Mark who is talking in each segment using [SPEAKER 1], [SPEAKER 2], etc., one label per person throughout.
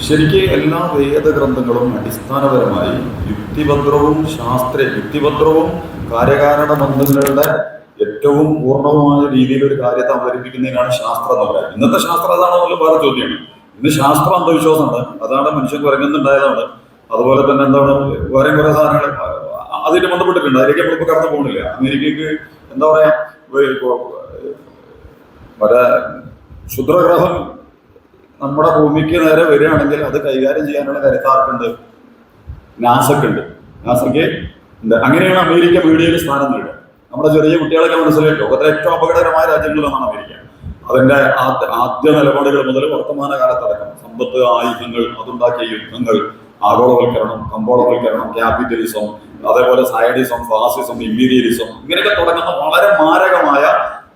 [SPEAKER 1] ശരിക്ക് എല്ലാ വേദഗ്രന്ഥങ്ങളും അടിസ്ഥാനപരമായി യുക്തിഭദ്രവും കാര്യകാരണ ബന്ധങ്ങളുടെ ഏറ്റവും പൂർണ്ണമായ രീതിയിൽ ഒരു കാര്യത്തെ അവതരിപ്പിക്കുന്നതിനാണ് ശാസ്ത്രം എന്ന് പറയുന്നത്. ഇന്നത്തെ ശാസ്ത്രം അതാണെന്നുള്ള വേറെ ചോദ്യമാണ്. ഇന്ന് ശാസ്ത്രം അന്ധവിശ്വാസമാണ്, അതാണ് മനുഷ്യൻ കുരങ്ങുന്നുണ്ടായതാണ്. അതുപോലെ തന്നെ എന്താണ് വേറെ കുറെ സാധനങ്ങൾ അതിന് ബന്ധപ്പെട്ടിട്ടുണ്ട്. അതിലേക്ക് നമ്മളിപ്പോൾ കടന്നു പോകുന്നില്ല. അമേരിക്കക്ക് എന്താ പറയാ, വരെ ക്ഷുദ്രഗ്രഹം നമ്മുടെ ഭൂമിക്ക് നേരെ വരികയാണെങ്കിൽ അത് കൈകാര്യം ചെയ്യാനുള്ള കരുത്ത് ആർക്കുണ്ട്? നാസക്കുണ്ട്. നാസയ്ക്ക് ഉണ്ട്. അങ്ങനെയാണ് അമേരിക്ക മീഡിയയിൽ സ്ഥാനം നേടുക. നമ്മുടെ ചെറിയ കുട്ടികളൊക്കെ മനസ്സിലായി ലോകത്തിലെ ഏറ്റവും അപകടകരമായ രാജ്യങ്ങളിലൊന്നാണ് അമേരിക്ക. അതിന്റെ ആദ്യ നിലപാടുകൾ മുതൽ വർത്തമാന കാലത്തടക്കം സമ്പത്ത്, ആയുധങ്ങൾ, അതുണ്ടാക്കിയ യുദ്ധങ്ങൾ, ആഗോളവൽക്കരണം, കമ്പോളവൽക്കരണം, ക്യാപിറ്റലിസം, അതേപോലെ സയഡിസം, ഫാസിസം, ഇമ്പീരിയലിസം, ഇങ്ങനെയൊക്കെ തുടങ്ങുന്ന വളരെ മാരകമായ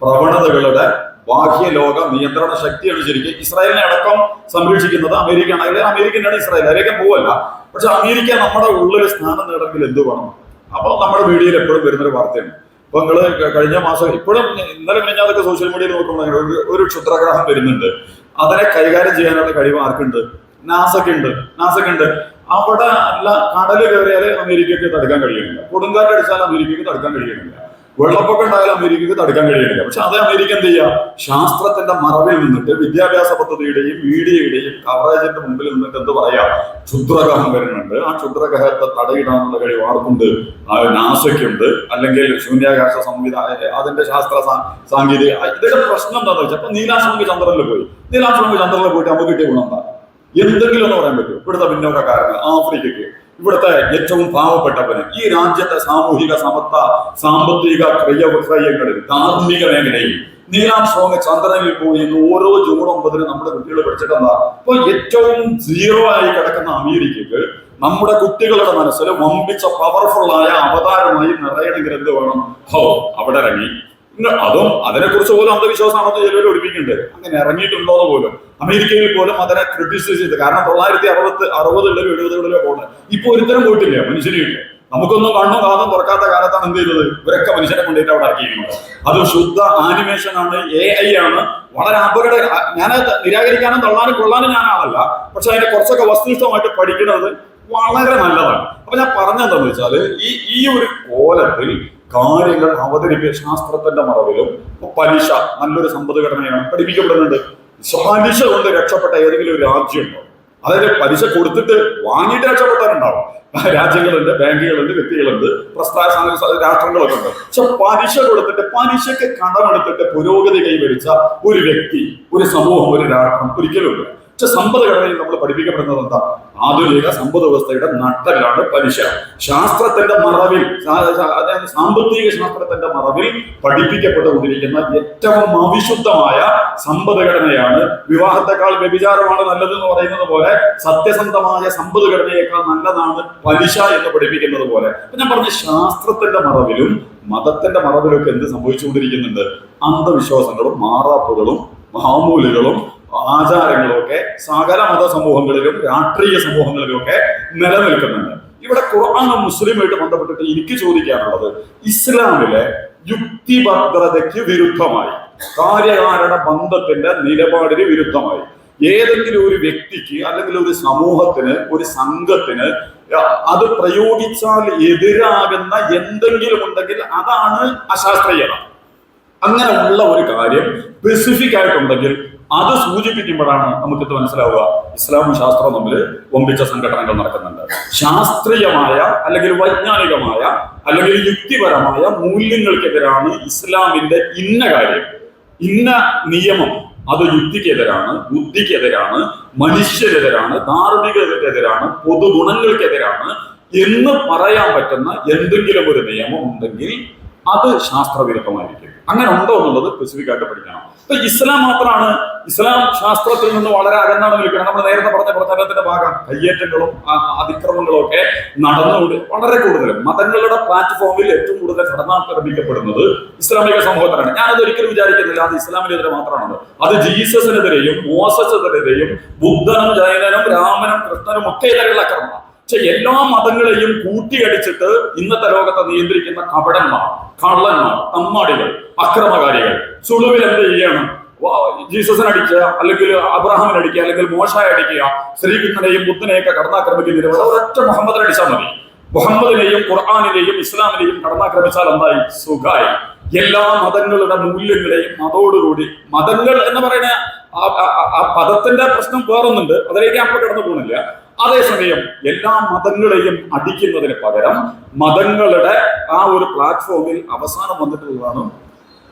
[SPEAKER 1] പ്രവണതകളുടെ ബാഹ്യ ലോക നിയന്ത്രണ ശക്തിയാണ് ശരിക്കും ഇസ്രായേലിനെ അടക്കം സംരക്ഷിക്കുന്നത്. അമേരിക്ക ആണെങ്കിൽ അമേരിക്കനാണ് ഇസ്രായേൽ, അതിലേക്ക് പോവല്ല. പക്ഷെ അമേരിക്ക നമ്മുടെ ഉള്ളിൽ സ്ഥാനം നേടണമെങ്കിൽ എന്ത് വേണം? അപ്പൊ നമ്മുടെ മീഡിയയിൽ എപ്പോഴും വരുന്നൊരു വാർത്തയാണ്. അപ്പൊ നിങ്ങള് കഴിഞ്ഞ മാസം ഇപ്പോഴും ഇന്നലെ കഴിഞ്ഞാതൊക്കെ സോഷ്യൽ മീഡിയയിൽ നോക്കുമ്പോൾ ഒരു ക്ഷുദ്രഗ്രഹം വരുന്നുണ്ട്. അതിനെ കൈകാര്യം ചെയ്യാനുള്ള കഴിവ് ആർക്കുണ്ട്? നാസക്കുണ്ട്. അവിടെ അല്ല, കടല് കയറിയാൽ അമേരിക്കക്ക് തടുക്കാൻ കഴിയുന്നില്ല, കൊടുങ്കാറ്റടിച്ചാൽ അമേരിക്കക്ക് തടുക്കാൻ കഴിയുന്നില്ല, വെള്ളപ്പൊക്കം ഉണ്ടായാലും അമേരിക്കക്ക് തടുക്കാൻ കഴിയുന്നില്ല. പക്ഷെ അതേ അമേരിക്ക എന്ത് ചെയ്യുക? ശാസ്ത്രത്തിന്റെ മറവിൽ നിന്നിട്ട് വിദ്യാഭ്യാസ പദ്ധതിയുടെയും മീഡിയയുടെയും കവറേജിന്റെ മുമ്പിൽ നിന്നിട്ട് എന്ത് പറയാ, ക്ഷുദ്രഗ്രഹം വരുന്നുണ്ട്, ആ ക്ഷുദ്രഗ്രഹത്തെ തടയിടാനുള്ള കഴിവ് ആർക്കുണ്ട്? നാസയ്ക്കുണ്ട്. അല്ലെങ്കിൽ ശൂന്യാകാശ സംവിധാനം, അതിന്റെ ശാസ്ത്ര സാങ്കേതിക. ഇതിന്റെ പ്രശ്നം എന്താണെന്ന് വെച്ചാൽ, ഇപ്പൊ നീലാംശ്രമിക ചന്ദ്രനിൽ പോയിട്ട് നമുക്ക് കിട്ടിയ ഗുണം എന്താ? എന്തെങ്കിലും ഒന്ന് പറയാൻ പറ്റും? ഇവിടുത്തെ പിന്നോക്കക്കാരന്, ആഫ്രിക്കക്ക്, ഇവിടുത്തെ ഏറ്റവും പാവപ്പെട്ടവന്, ഈ രാജ്യത്തെ സാമൂഹിക സമത്വ, സാമ്പത്തിക ക്രിയവിക്രയങ്ങളിൽ, ധാർമ്മിക മേഖലയിൽ നീലാംശ്രമിക ചന്ദ്രനിൽ പോയി ഓരോ ജൂൺ 9 നമ്മുടെ കുട്ടികൾ പഠിച്ചിട്ടെന്താ? ഇപ്പൊ ഏറ്റവും സീറോ ആയി കിടക്കുന്ന അമേരിക്കക്ക് നമ്മുടെ കുട്ടികളുടെ മനസ്സിൽ വമ്പിച്ച പവർഫുള്ളായ അവതാരമായി നിറയണമെങ്കിൽ എന്ത് വേണം? അവിടെ ഇറങ്ങി. അതും അതിനെക്കുറിച്ച് പോലും അന്ധവിശ്വാസമാണെന്ന് ചിലവർ ഒഴിപ്പിക്കുന്നുണ്ട്. അങ്ങനെ ഇറങ്ങിയിട്ടുണ്ടോന്ന് പോലും അമേരിക്കയിൽ പോലും അതിനെ ക്രിട്ടിസൈസ് ചെയ്ത്. കാരണം 1960 70 പോകുന്നത്. ഇപ്പൊ ഒരുത്തരം പോയിട്ടില്ല മനുഷ്യനില്ല. നമുക്കൊന്നും കണ്ണും കാതും തുറക്കാത്ത കാലത്താണ് എന്ത് ചെയ്തത്? ഇവരൊക്കെ മനുഷ്യനെ കൊണ്ടിട്ട് അവിടെ ഇറക്കിയിരിക്കുന്നത്. അത് ശുദ്ധ ആനിമേഷൻ ആണ്, AI ആണ്. വളരെ അപകട. ഞാനത് നിരാകരിക്കാനും തള്ളാനും കൊള്ളാനും ഞാനാണല്ല, പക്ഷെ അതിനെ കുറച്ചൊക്കെ വസ്തുനിഷ്ഠമായിട്ട് പഠിക്കുന്നത് വളരെ നല്ലതാണ്. അപ്പൊ ഞാൻ പറഞ്ഞെന്താന്ന് വെച്ചാല്, ഈ ഒരു കോലത്തിൽ കാര്യങ്ങൾ അവതരിപ്പിച്ച ശാസ്ത്രത്തിന്റെ മറവിലും പലിശ നല്ലൊരു സമ്പദ്ഘടനയാണ് പഠിപ്പിക്കപ്പെടുന്നുണ്ട്. പലിശ കൊണ്ട് രക്ഷപ്പെട്ട ഏതെങ്കിലും ഒരു രാജ്യമുണ്ടോ? അതായത് പലിശ കൊടുത്തിട്ട് വാങ്ങിയിട്ട് രക്ഷപ്പെട്ടാലുണ്ടാവും. രാജ്യങ്ങളുണ്ട്, ബാങ്കുകളുണ്ട്, വ്യക്തികളുണ്ട്, രാഷ്ട്രങ്ങളൊക്കെ ഉണ്ട്. പക്ഷെ പലിശ കൊടുത്തിട്ട്, പലിശക്ക് കടമെടുത്തിട്ട് പുരോഗതി കൈവരിച്ച ഒരു വ്യക്തി, ഒരു സമൂഹം, ഒരു രാഷ്ട്രം ഒരിക്കലും ഇല്ല. പക്ഷെ സമ്പദ്ഘടനയിൽ നമ്മൾ പഠിപ്പിക്കപ്പെടുന്നത് എന്താ? ആധുനിക സമ്പദ് വ്യവസ്ഥയുടെ നട്ടെല്ലാണ് പലിശ. ശാസ്ത്രത്തിന്റെ മറവിൽ, അതായത് സാമ്പത്തിക ശാസ്ത്രത്തിന്റെ മറവിൽ പഠിപ്പിക്കപ്പെട്ടുകൊണ്ടിരിക്കുന്ന ഏറ്റവും അവിശുദ്ധമായ സമ്പദ്ഘടനയാണ്. വിവാഹത്തെക്കാൾ വ്യഭിചാരമാണ് നല്ലതെന്ന് പറയുന്നത് പോലെ സത്യസന്ധമായ സമ്പദ്ഘടനയേക്കാൾ നല്ലതാണ് പലിശ എന്ന് പഠിപ്പിക്കുന്നത് പോലെ. ഞാൻ പറഞ്ഞ ശാസ്ത്രത്തിന്റെ മറവിലും മതത്തിന്റെ മറവിലൊക്കെ എന്ത് സംഭവിച്ചുകൊണ്ടിരിക്കുന്നുണ്ട്? അന്ധവിശ്വാസങ്ങളും മാറാപ്പുകളും മാമൂലുകളും ആചാരങ്ങളും ഒക്കെ സകല മത സമൂഹങ്ങളിലും രാഷ്ട്രീയ സമൂഹങ്ങളിലും ഒക്കെ നിലനിൽക്കുന്നുണ്ട്. ഇവിടെ ഖുർആനും മുസ്ലിമായിട്ട് ബന്ധപ്പെട്ടിട്ട് എനിക്ക് ചോദിക്കാനുള്ളത്, ഇസ്ലാമിലെ യുക്തിഭദ്രതയ്ക്ക് വിരുദ്ധമായി, കാര്യകാരണ ബന്ധത്തിന്റെ നിലപാടിന് വിരുദ്ധമായി ഏതെങ്കിലും ഒരു വ്യക്തിക്ക് അല്ലെങ്കിൽ ഒരു സമൂഹത്തിന്, ഒരു സംഘത്തിന് അത് പ്രയോഗിച്ചാൽ എതിരാകുന്ന എന്തെങ്കിലും ഉണ്ടെങ്കിൽ അതാണ് അശാസ്ത്രീയത. അങ്ങനെ ഉള്ള ഒരു കാര്യം സ്പെസിഫിക് ആയിട്ടുണ്ടെങ്കിൽ അത് സൂചിപ്പിക്കുമ്പോഴാണ് നമുക്കിത് മനസ്സിലാവുക, ഇസ്ലാമും ശാസ്ത്രവും തമ്മിൽ ഒമ്പിച്ച സംഘടനകൾ നടക്കുന്നുണ്ട്. ശാസ്ത്രീയമായ അല്ലെങ്കിൽ വൈജ്ഞാനികമായ അല്ലെങ്കിൽ യുക്തിപരമായ മൂല്യങ്ങൾക്കെതിരാണ് ഇസ്ലാമിന്റെ ഇന്ന കാര്യം, ഇന്ന നിയമം. അത് യുക്തിക്കെതിരാണ്, ബുദ്ധിക്കെതിരാണ്, മനുഷ്യരെതിരാണ്, ധാർമ്മികതയ്ക്കെതിരാണ്, പൊതുഗുണങ്ങൾക്കെതിരാണ് എന്ന് പറയാൻ പറ്റുന്ന എന്തെങ്കിലും ഒരു നിയമം ഉണ്ടെങ്കിൽ അത് ശാസ്ത്രവിരുദ്ധമായിരിക്കും. അങ്ങനെ ഉണ്ടോ എന്നുള്ളത് സ്പെസിഫിക് ആയിട്ട് പഠിക്കണം. അപ്പൊ ഇസ്ലാം മാത്രമാണ്, ഇസ്ലാം ശാസ്ത്രത്തിൽ നിന്ന് വളരെ അകന്നാണ് നിൽക്കുന്നത്. നമ്മൾ നേരത്തെ പറഞ്ഞ പ്രചാരണത്തിന്റെ ഭാഗം കയ്യേറ്റങ്ങളും അതിക്രമങ്ങളും ഒക്കെ നടന്നുകൊണ്ട് വളരെ കൂടുതലും മതങ്ങളുടെ പ്ലാറ്റ്ഫോമിൽ ഏറ്റവും കൂടുതൽ ഘടനാക്രമിക്കപ്പെടുന്നത് ഇസ്ലാമിക സമൂഹത്തിലാണ്. ഞാനത് ഒരിക്കലും വിചാരിക്കുന്നില്ല അത് ഇസ്ലാമിനെതിരെ മാത്രമാണ്. അത് ജീസസിനെതിരെയും മോസസിനെതിരെയും ബുദ്ധനും ജൈനനും രാമനും കൃഷ്ണനും ഒക്കെ എതിരെയുള്ള അക്രമമാണ്. പക്ഷെ എല്ലാ മതങ്ങളെയും കൂട്ടിയടിച്ചിട്ട് ഇന്നത്തെ ലോകത്തെ നിയന്ത്രിക്കുന്ന കപടന്മാർ, കള്ളന്മാർ, തമ്മാടികൾ, അക്രമകാരികൾ സുളുവിൽ എന്ത് ചെയ്യണം? ജീസസിനെ അടിക്കുക, അല്ലെങ്കിൽ അബ്രഹാമിനെ അടിക്കുക, അല്ലെങ്കിൽ മോശയെ അടിക്കുക, ശ്രീകൃഷ്ണനെയും ബുദ്ധനെയൊക്കെ കടന്നാക്രമിക്കുന്നതിന് ഒരൊറ്റ മുഹമ്മദിനെ അടിച്ചാൽ മതി. മുഹമ്മദിനെയും ഖുർആാനിനെയും ഇസ്ലാമിനെയും കടന്നാക്രമിച്ചാൽ എന്തായി? സുഖായി. എല്ലാ മതങ്ങളുടെ മൂല്യങ്ങളെയും അതോടുകൂടി, മതങ്ങൾ എന്ന് പറയുന്ന ആ പദത്തിന്റെ പ്രശ്നം വേറൊന്നുണ്ട്, അതിലേക്ക് നമ്മൾ കടന്നു പോകുന്നില്ല. അതേസമയം എല്ലാ മതങ്ങളെയും അടിക്കുന്നതിന് പകരം മതങ്ങളുടെ ആ ഒരു പ്ലാറ്റ്ഫോമിൽ അവസാനം വന്നിട്ടുള്ളതാണ്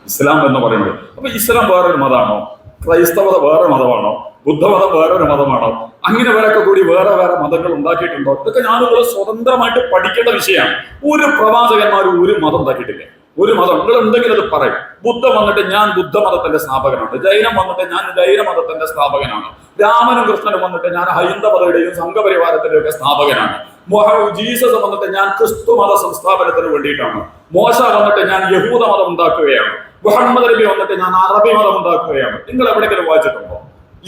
[SPEAKER 1] ഇസ്ലാം എന്ന് പറയുന്നത്. അപ്പൊ ഇസ്ലാം വേറൊരു മതമാണോ? ക്രൈസ്തവത വേറെ മതമാണോ? ബുദ്ധമതം വേറൊരു മതമാണോ? അങ്ങനെ വരൊക്കെ കൂടി വേറെ വേറെ മതങ്ങൾ ഉണ്ടാക്കിയിട്ടുണ്ടോ? ഇതൊക്കെ ഞാനിവിടെ സ്വതന്ത്രമായിട്ട് പഠിക്കേണ്ട വിഷയമാണ്. ഒരു പ്രവാചകന്മാരും ഒരു മതം ഉണ്ടാക്കിയിട്ടില്ല. ഒരു മതം നിങ്ങൾ ഉണ്ടെങ്കിൽ അത് പറയും. ബുദ്ധം വന്നിട്ട് ഞാൻ ബുദ്ധമതത്തിന്റെ സ്ഥാപകനാണ്, ജൈനം വന്നിട്ട് ഞാൻ ജൈന മതത്തിന്റെ സ്ഥാപകനാണ്, രാമനും കൃഷ്ണനും വന്നിട്ട് ഞാൻ ഹൈന്ദവതയുടെയും സംഘപരിവാരത്തിന്റെയും ഒക്കെ സ്ഥാപകനാണ്, ജീസസ് വന്നിട്ട് ഞാൻ ക്രിസ്തു മത സംസ്ഥാപനത്തിന് വേണ്ടിയിട്ടാണ്, മോശ വന്നിട്ട് ഞാൻ യഹൂദ മതം ഉണ്ടാക്കുകയാണ്, മുഹമ്മദ് നബി വന്നിട്ട് ഞാൻ അറബി മതം ഉണ്ടാക്കുകയാണ്. നിങ്ങൾ എവിടെയെങ്കിലും വായിച്ചിട്ടുണ്ടോ?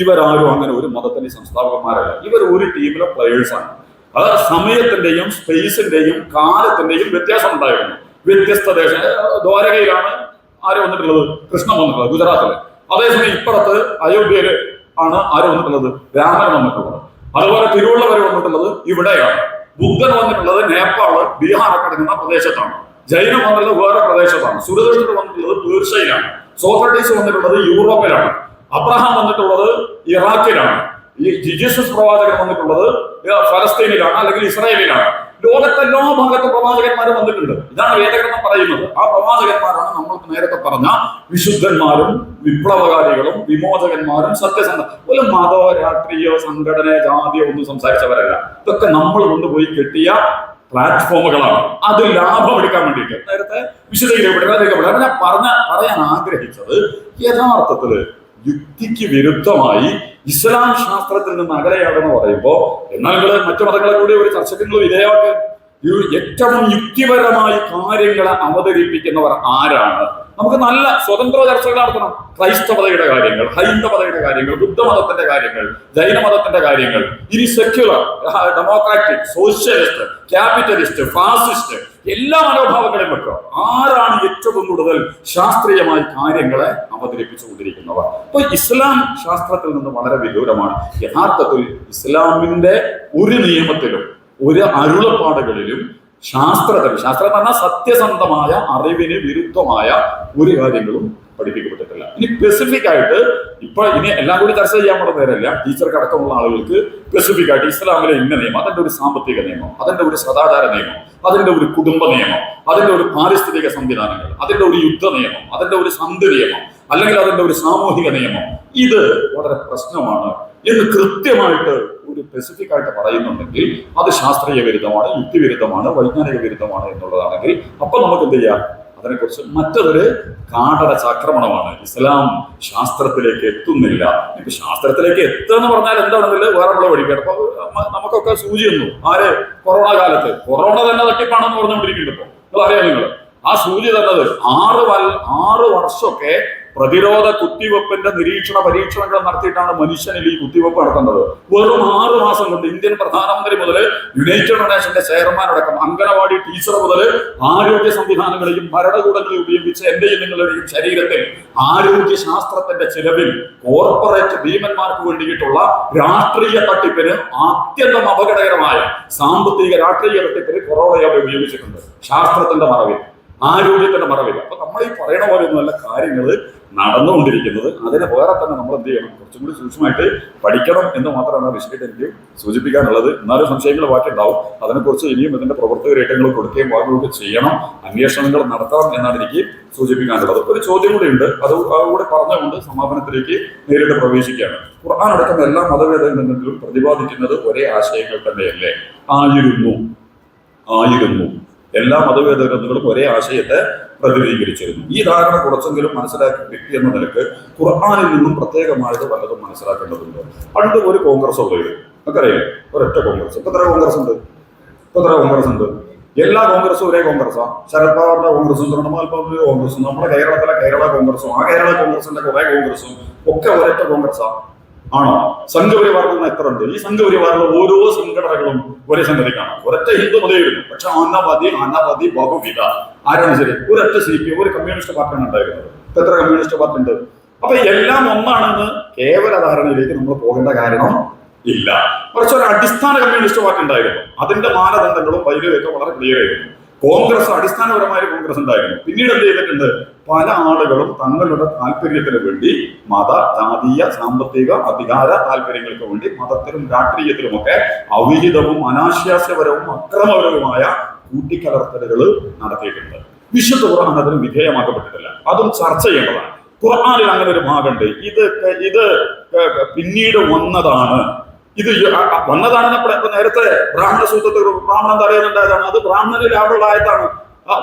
[SPEAKER 1] ഇവരാരും അങ്ങനെ ഒരു മതത്തിന്റെ സംസ്ഥാപകന്മാരല്ല. ഇവർ ഒരു ടീമിലെ പ്ലെയേഴ്സാണ്. അത് സമയത്തിന്റെയും സ്പേസിന്റെയും കാലത്തിന്റെയും വ്യത്യാസം ഉണ്ടായിരുന്നു. വ്യത്യസ്ത ദേശം. ദ്വാരകയിലാണ് ആര് വന്നിട്ടുള്ളത്? കൃഷ്ണൻ വന്നിട്ടുള്ളത്, ഗുജറാത്തില്. അതേസമയം ഇപ്പുറത്ത് അയോധ്യയില് ആണ് ആര് വന്നിട്ടുള്ളത്? രാമൻ വന്നിട്ടുള്ളത്. അതുപോലെ തിരുവള്ളവർ വന്നിട്ടുള്ളത് ഇവിടെയാണ്. ബുദ്ധൻ വന്നിട്ടുള്ളത് നേപ്പാള്, ബീഹാർ അടങ്ങുന്ന പ്രദേശത്താണ്. ജൈനം വന്നിട്ടുള്ളത് വേറെ പ്രദേശത്താണ്. സുരദൃഷ്ടർ വന്നിട്ടുള്ളത് പേർഷ്യയിലാണ്. സോക്രട്ടീസ് വന്നിട്ടുള്ളത് യൂറോപ്പിലാണ്. അബ്രഹാം വന്നിട്ടുള്ളത് ഇറാഖിലാണ്. ഈ ജീസസ് പ്രവാചകൻ വന്നിട്ടുള്ളത് ഫലസ്തീനിലാണ്, അല്ലെങ്കിൽ ഇസ്രായേലിലാണ്. ലോകത്തെല്ലാ ഭാഗത്തും പ്രവാചകന്മാർ വന്നിട്ടുണ്ട്. ഇതാണ് വേദഗ്രന്ഥം പറയുന്നത്. ആ പ്രവാചകന്മാരാണ് നമ്മൾക്ക് നേരത്തെ പറഞ്ഞ വിശുദ്ധന്മാരും വിപ്ലവകാരികളും വിമോചകന്മാരും സത്യസന്ധ. ഒരു മതോ രാഷ്ട്രീയോ സംഘടനയോ ജാതിയോ ഒന്നും സംസാരിച്ചവരല്ല. ഇതൊക്കെ നമ്മൾ കൊണ്ടുപോയി കെട്ടിയ പ്ലാറ്റ്ഫോമുകളാണ്. അത് ലാഭം എടുക്കാൻ വേണ്ടിയിട്ട് നേരത്തെ വിശദീകരിക്കപ്പെട്ട ഞാൻ പറയാൻ ആഗ്രഹിച്ചത്, യഥാർത്ഥത്തില് യുക്തിക്ക് വിരുദ്ധമായി ഇസ്ലാം ശാസ്ത്രത്തിൽ നിന്ന് അകലെയാണെന്ന് പറയുമ്പോൾ, എന്നാൽ മറ്റു മതങ്ങളെ കൂടി ഒരു ചർച്ചയ്ക്ക് വിധേയമാക്കുക. ഏറ്റവും യുക്തിപരമായി കാര്യങ്ങളെ അവതരിപ്പിക്കുന്നവർ ആരാണ്? നമുക്ക് നല്ല സ്വതന്ത്ര ചർച്ചകൾ നടത്തണം. ക്രൈസ്തവതയുടെ കാര്യങ്ങൾ, ഹൈന്ദവതയുടെ കാര്യങ്ങൾ, ബുദ്ധമതത്തിന്റെ കാര്യങ്ങൾ, ജൈനമതത്തിന്റെ കാര്യങ്ങൾ, ഇനി secular, democratic, socialist, capitalist, fascist, എല്ലാ മനോഭാവങ്ങളെയും വെക്കുക. ആരാണ് ഏറ്റവും കൂടുതൽ ശാസ്ത്രീയമായി കാര്യങ്ങളെ അവതരിപ്പിച്ചുകൊണ്ടിരിക്കുന്നവർ? അപ്പൊ ഇസ്ലാം ശാസ്ത്രത്തിൽ നിന്ന് വളരെ വിദൂരമാണ്. യഥാർത്ഥത്തിൽ ഇസ്ലാമിന്റെ ഒരു നിയമത്തിലും ഒരു അരുളപ്പാടുകളിലും ശാസ്ത്രം എന്ന് പറഞ്ഞാൽ സത്യസന്ധമായ അറിവിന് വിരുദ്ധമായ ഒരു കാര്യങ്ങളും പഠിപ്പിക്കപ്പെട്ടിട്ടില്ല. ഇനി സ്പെസിഫിക് ആയിട്ട് ഇനി എല്ലാം കൂടി ചർച്ച ചെയ്യാൻ വേണ്ട നേരമില്ല. ടീച്ചർക്ക് അടക്കമുള്ള ആളുകൾക്ക് സ്പെസിഫിക് ആയിട്ട് ഇസ്ലാമിലെ ഇന്ന നിയമം, അതിന്റെ ഒരു സാമ്പത്തിക നിയമം, അതിന്റെ ഒരു സദാചാര നിയമം, അതിന്റെ ഒരു കുടുംബ നിയമം, അതിന്റെ ഒരു പാരിസ്ഥിതിക സംവിധാനങ്ങൾ, അതിന്റെ ഒരു യുദ്ധ നിയമം, അതിന്റെ ഒരു സന്ധി നിയമം, അല്ലെങ്കിൽ അതിന്റെ ഒരു സാമൂഹിക നിയമം, ഇത് വളരെ പ്രശ്നമാണ് എന്ന് കൃത്യമായിട്ട് ഒരു സ്പെസിഫിക് ആയിട്ട് പറയുന്നുണ്ടെങ്കിൽ അത് ശാസ്ത്രീയ വിരുദ്ധമാണ്, യുക്തിവിരുദ്ധമാണ്, വൈജ്ഞാനിക വിരുദ്ധമാണ് എന്നുള്ളതാണെങ്കിൽ അപ്പൊ നമുക്ക് എന്ത് ചെയ്യാം? അതിനെക്കുറിച്ച് മറ്റൊരു കാടടച്ചാക്രമണമാണ്. ഇസ്ലാം ശാസ്ത്രത്തിലേക്ക് എത്തുന്നില്ല. ഇപ്പൊ ശാസ്ത്രത്തിലേക്ക് എത്തുക എന്ന് പറഞ്ഞാൽ എന്താണെന്നില്ല, വേറെ ഉള്ള വഴിക്കാണ്. അപ്പൊ നമുക്കൊക്കെ സൂചി തന്നു ആര്? കൊറോണ കാലത്ത്. കൊറോണ തന്നെ തട്ടിപ്പാണെന്ന് പറഞ്ഞുകൊണ്ടിരിക്കുന്നുണ്ട്. ഇപ്പൊ അറിയാം നിങ്ങൾ ആ സൂചി തന്നത് 6 വർഷമൊക്കെ പ്രതിരോധ കുത്തിവെപ്പിന്റെ നിരീക്ഷണ പരീക്ഷണങ്ങൾ നടത്തിയിട്ടാണ് മനുഷ്യനിൽ ഈ കുത്തിവെപ്പ് നടത്തുന്നത്. വെറും 6 മാസം കൊണ്ട് ഇന്ത്യൻ പ്രധാനമന്ത്രി മുതൽ യുണൈറ്റഡ് നേഷന്റെ ചെയർമാൻ അടക്കം അംഗനവാടി ടീച്ചർ മുതൽ ആരോഗ്യ സംവിധാനങ്ങളെയും ഭരണകൂടങ്ങളെയും ഉപയോഗിച്ച് എന്റെയും നിങ്ങളുടെയും ശരീരത്തിൽ ആരോഗ്യ ശാസ്ത്രത്തിന്റെ ചെലവിൽ കോർപ്പറേറ്റ് ഭീമന്മാർക്ക് വേണ്ടിയിട്ടുള്ള രാഷ്ട്രീയ തട്ടിപ്പിന് അത്യന്തം അപകടകരമായ സാമ്പത്തിക രാഷ്ട്രീയ തട്ടിപ്പിന് കൊറോണയെ ഉപയോഗിച്ചിട്ടുണ്ട്. ശാസ്ത്രത്തിന്റെ മറവിൽ, ആരോഗ്യത്തിന്റെ മറവിൽ. അപ്പൊ നമ്മൾ ഈ പറയണ പോലെ നല്ല കാര്യങ്ങൾ നടന്നുകൊണ്ടിരിക്കുന്നത്. അതിനെ വേറെ തന്നെ നമ്മൾ എന്ത് ചെയ്യണം? കുറച്ചും കൂടി സൂക്ഷ്മമായിട്ട് പഠിക്കണം എന്ന് മാത്രമാണ് വിഷയമായിട്ട് എനിക്ക് സൂചിപ്പിക്കാനുള്ളത്. എന്നാലും സംശയങ്ങൾ ബാക്കിയുണ്ടാവും. അതിനെക്കുറിച്ച് ഇനിയും ഇതിന്റെ പ്രവർത്തകരേറ്റങ്ങൾ കൊടുക്കുകയും വാങ്ങുകയൊക്കെ ചെയ്യണം, അന്വേഷണങ്ങൾ നടത്തണം എന്നാണ് എനിക്ക് സൂചിപ്പിക്കാനുള്ളത്. ഒരു ചോദ്യം കൂടി ഉണ്ട്, അതുകൂടെ പറഞ്ഞുകൊണ്ട് സമാപനത്തിലേക്ക് നേരിട്ട് പ്രവേശിക്കുകയാണ്. ഖുർആൻ അടക്കം എല്ലാ മതഭേദങ്ങളിലും പ്രതിപാദിക്കുന്നത് ഒരേ ആശയങ്ങൾ തന്നെയല്ലേ? ആയിരുന്നു. എല്ലാ മതഭേദ ഗ്രന്ഥങ്ങളും ഒരേ ആശയത്തെ പ്രതിനിധീകരിച്ചിരുന്നു. ഈ ധാരണ കുറച്ചെങ്കിലും മനസ്സിലാക്കിയ വ്യക്തി എന്ന നിലക്ക് ഖുർആനിൽ നിന്നും പ്രത്യേകമായിട്ട് പലതും മനസ്സിലാക്കേണ്ടതുണ്ട്. പണ്ട് ഒരു കോൺഗ്രസ് ഉള്ളത് നമുക്കറിയാം, ഒരൊറ്റ കോൺഗ്രസ്. ഇപ്പൊ എത്ര കോൺഗ്രസ് ഉണ്ട്? എല്ലാ കോൺഗ്രസും ഒരേ കോൺഗ്രസാ. ശരത് പവാറിന്റെ കോൺഗ്രസും തൃണമൂൽ കോൺഗ്രസും നമ്മുടെ കേരളത്തിലെ കേരള കോൺഗ്രസും ആ കേരള കോൺഗ്രസിന്റെ കുറെ കോൺഗ്രസും ഒക്കെ ഒരൊറ്റ കോൺഗ്രസാ ആണോ? സംഘപരിവാറിൽ എത്ര ഉണ്ട്? ഈ സംഘപരിവാറിലെ ഓരോ സംഘടനകളും ഒരേ സംഘടനയാണ്. ഒരൊറ്റ ഹിന്ദു മതമായിരുന്നു, പക്ഷെ അനവധി ബഹുവിധ. ആരാണ് ശരി? ഒരൊറ്റ CPM, ഒരു കമ്മ്യൂണിസ്റ്റ് പാർട്ടിയാണ് ഉണ്ടായിരുന്നത്. ഇപ്പൊ എത്ര കമ്മ്യൂണിസ്റ്റ് പാർട്ടി ഉണ്ട്? അപ്പൊ എല്ലാം ഒന്നാണെന്ന് കേവല ധാരണയിലേക്ക് നമ്മൾ പോകേണ്ട കാരണം ഇല്ല. കുറച്ച് ഒരു അടിസ്ഥാന കമ്മ്യൂണിസ്റ്റ് പാർട്ടി ഉണ്ടായിരുന്നു, അതിന്റെ മാനദണ്ഡങ്ങളും വൈദ്യുതിയൊക്കെ വളരെ ക്ലിയർ ആയിരുന്നു. കോൺഗ്രസ് അടിസ്ഥാനപരമായ കോൺഗ്രസ് ഉണ്ടായിരുന്നു. പിന്നീട് എന്ത് ചെയ്തിട്ടുണ്ട്, പല ആളുകളും തങ്ങളുടെ താല്പര്യത്തിന് വേണ്ടി മത, ജാതീയ, സാമ്പത്തിക, അധികാര താല്പര്യങ്ങൾക്ക് വേണ്ടി മതത്തിലും രാഷ്ട്രീയത്തിലുമൊക്കെ അവിഹിതവും അനാശാസ്യപരവും അക്രമപരവുമായ കൂട്ടിക്കലർത്തലുകൾ നടത്തിയിട്ടുണ്ട്. വിശുദ്ധ ഖുർആൻ അതിന് വിധേയമാക്കപ്പെട്ടിട്ടില്ല. അതും ചർച്ച ചെയ്യേണ്ടതാണ്. ഖുർആനിൽ അങ്ങനെ ഒരു ഭാഗമുണ്ട്, ഇത് പിന്നീട് വന്നതാണ്, ഇത് വന്നതാണെന്ന് നേരത്തെ ബ്രാഹ്മണ സൂത്രത്തിൽ ബ്രാഹ്മണൻ തടയുന്നുണ്ടായതാണ്. അത് ബ്രാഹ്മണന് ലാഭമുള്ള ആയത്താണ്,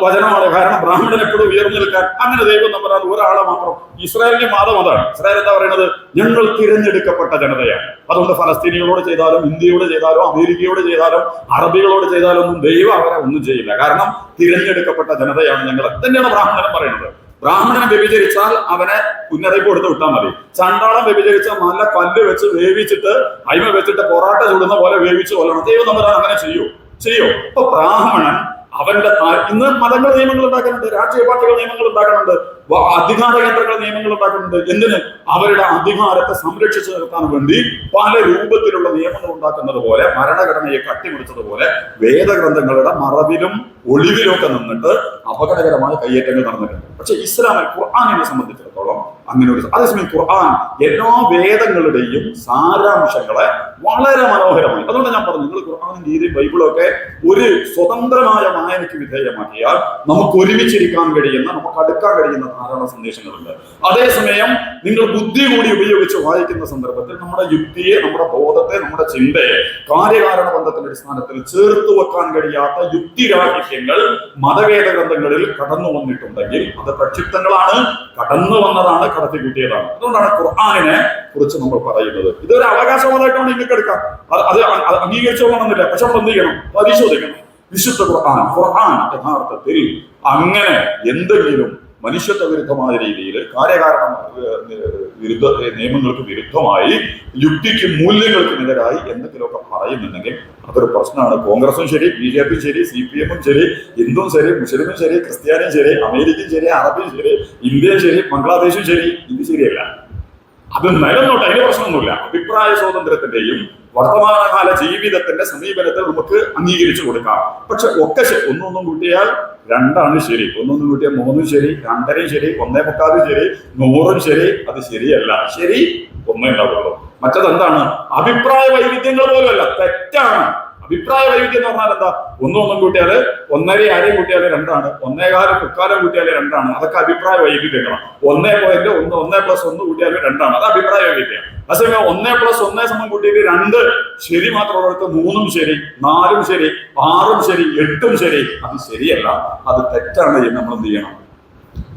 [SPEAKER 1] വചനമാണ്. കാരണം ബ്രാഹ്മണൻ എപ്പോഴും ഉയർന്നു നിൽക്കാൻ അങ്ങനെ ദൈവം നമ്മൾ ഒരാളെ മാത്രം. ഇസ്രായേലിന്റെ വാദം അതാണ്. ഇസ്രായേൽ എന്താ പറയുന്നത്, ഞങ്ങൾ തിരഞ്ഞെടുക്കപ്പെട്ട ജനതയാണ്. അതുകൊണ്ട് ഫലസ്തീനികളോട് ചെയ്താലും, ഇന്ത്യയോട് ചെയ്താലും, അമേരിക്കയോട് ചെയ്താലും, അറബികളോട് ചെയ്താലും ഒന്നും ദൈവം അവരെ ഒന്നും ചെയ്യില്ല. കാരണം തിരഞ്ഞെടുക്കപ്പെട്ട ജനതയാണ് ഞങ്ങൾ. തന്നെയാണ് ബ്രാഹ്മണൻ പറയുന്നത്. ബ്രാഹ്മണനെ വ്യഭിചരിച്ചാൽ അവനെ ഉന്നറിയിപ്പ് കൊടുത്ത് വിട്ടാൽ മതി. ചണ്ടാളം വ്യഭിചരിച്ചാൽ നല്ല കല്ല് വെച്ച് വേവിച്ചിട്ട് അയിമ വെച്ചിട്ട് പൊറാട്ട ചുടുന്ന പോലെ വേവിച്ച് കൊല്ലണം. ദൈവം നമ്മൾ അങ്ങനെ ചെയ്യോ? അപ്പൊ ബ്രാഹ്മണൻ അവന്റെ ഇന്ന് മതങ്ങൾ നിയമങ്ങൾ ഉണ്ടാക്കുന്നുണ്ട്, രാഷ്ട്രീയ പാർട്ടികൾ നിയമങ്ങൾ ഉണ്ടാക്കുന്നുണ്ട്, അധികാര കേന്ദ്രങ്ങൾ നിയമങ്ങൾ ഉണ്ടാക്കുന്നുണ്ട്. എന്തിന്? അവരുടെ അധികാരത്തെ സംരക്ഷിച്ചു നിർത്താൻ വേണ്ടി പല രൂപത്തിലുള്ള നിയമങ്ങൾ ഉണ്ടാക്കുന്നത് പോലെ, ഭരണഘടനയെ കട്ടിമുറിച്ചതുപോലെ വേദഗ്രന്ഥങ്ങളുടെ മറവിലും ഒളിവിലും ഒക്കെ നിന്നിട്ട് അപകടകരമായ കയ്യേറ്റങ്ങൾ നടന്നിട്ടുണ്ട്. പക്ഷെ ഇസ്ലാമിൽ ഖുർആനിനെ സംബന്ധിച്ചിടത്തോളം അങ്ങനെ ഒരു, അതേസമയം ഖുർആൻ എല്ലാ വേദങ്ങളുടെയും സാരാംശങ്ങളെ വളരെ മനോഹരമായി, അതുകൊണ്ട് ഞാൻ പറഞ്ഞു, നിങ്ങൾ ഖുർആനും ഗീതയും ബൈബിളും ഒക്കെ ഒരു സ്വതന്ത്രമായ വായനയ്ക്ക് വിധേയമാക്കിയാൽ നമുക്ക് ഒരുമിച്ചിരിക്കാൻ കഴിയുന്ന, നമുക്ക് അടുക്കാൻ കഴിയുന്ന ധാരാളം സന്ദേശങ്ങളുണ്ട്. അതേസമയം നിങ്ങൾ ബുദ്ധി കൂടി ഉപയോഗിച്ച് വായിക്കുന്ന സന്ദർഭത്തിൽ നമ്മുടെ യുക്തിയെ, നമ്മുടെ ബോധത്തെ, നമ്മുടെ ചിന്തയെ കാര്യകാരണ ബന്ധത്തിന്റെ അടിസ്ഥാനത്തിൽ ചേർത്ത് വെക്കാൻ കഴിയാത്ത യുക്തിരാഹിത്യങ്ങൾ മതവേദ ഗ്രന്ഥങ്ങളിൽ കടന്നു വന്നിട്ടുണ്ടെങ്കിൽ അത് പ്രക്ഷിപ്തങ്ങളാണ്, കടന്നു വന്നതാണ്, കടത്തിക്കൂട്ടിയതാണ്. അതുകൊണ്ടാണ് ഖുർആനിനെ കുറിച്ച് നമ്മൾ പറയുന്നത്. ഇതൊരു അവകാശവാദമായിട്ടാണ് നിങ്ങൾക്ക് എടുക്കാം, അത് അംഗീകരിച്ചോളണമെന്നില്ല. പക്ഷെ നമ്മൾ എന്ത് ചെയ്യണം? പരിശോധിക്കണം. വിശുദ്ധ ഖുർആൻ യഥാർത്ഥത്തിൽ അങ്ങനെ എന്തെങ്കിലും മനുഷ്യത്വ വിരുദ്ധമായ രീതിയിൽ, കാര്യകാരണ നിയമങ്ങൾക്ക് വിരുദ്ധമായി, യുക്തിക്ക് മൂല്യങ്ങൾക്കെതിരായി എന്തെങ്കിലുമൊക്കെ പറയുന്നുണ്ടെങ്കിൽ അതൊരു പ്രശ്നമാണ്. കോൺഗ്രസും ശരി, BJP ശരി, CPM ശരി, ഹിന്ദുവും ശരി, മുസ്ലിമും ശരി, ക്രിസ്ത്യാനിയും ശരി, അമേരിക്കയും ശരി, അറബിയും ശരി, ഇന്ത്യയും ശരി, ബംഗ്ലാദേശും ശരി, ഇത് ശരിയല്ല. അത് നിലനിന്നോട്ടെ, അതിന് പ്രശ്നമൊന്നുമില്ല. അഭിപ്രായ സ്വാതന്ത്ര്യത്തിന്റെയും വർത്തമാനകാല ജീവിതത്തിന്റെ സമീപനത്തിൽ നമുക്ക് അംഗീകരിച്ചു കൊടുക്കാം. പക്ഷെ ഒക്കെ ഒന്നൊന്നും കൂട്ടിയാൽ രണ്ടാണ് ശരി, ഒന്നൊന്നും കൂട്ടിയാൽ മൂന്നും ശരി, രണ്ടരയും ശരി, 1.25 ശരി, 100 ശരി. അത് ശരിയല്ല. ശരി ഒന്നേ ഉണ്ടാവുള്ളൂ. മറ്റതെന്താണ്? അഭിപ്രായ വൈവിധ്യങ്ങൾ പോലുമല്ല, തെറ്റാണ്. അഭിപ്രായ വൈവിധ്യം എന്ന് പറഞ്ഞാൽ എന്താ? ഒന്നും കൂട്ടിയാല് 1.5 ആരെയും കൂട്ടിയാല് 2ആണ്, 1.25 മുക്കാലും കൂട്ടിയാല് 2ആണ്. അതൊക്കെ അഭിപ്രായ വൈവിധ്യങ്ങളാണ്. 1.1 1+1 കൂട്ടിയാല് 2ആണ്. അത് അഭിപ്രായ വൈവിധ്യം. അതേസമയം 1+1 കൂട്ടിയിട്ട് 2 ശരി മാത്രമുള്ളടത്ത് 3ഉം ശരി, 4ഉം ശരി, 6ഉം ശരി, 8ഉം ശരി. അത് ശരിയല്ല, അത് തെറ്റാണ് എന്ന് നമ്മൾ എന്ത് ചെയ്യണം?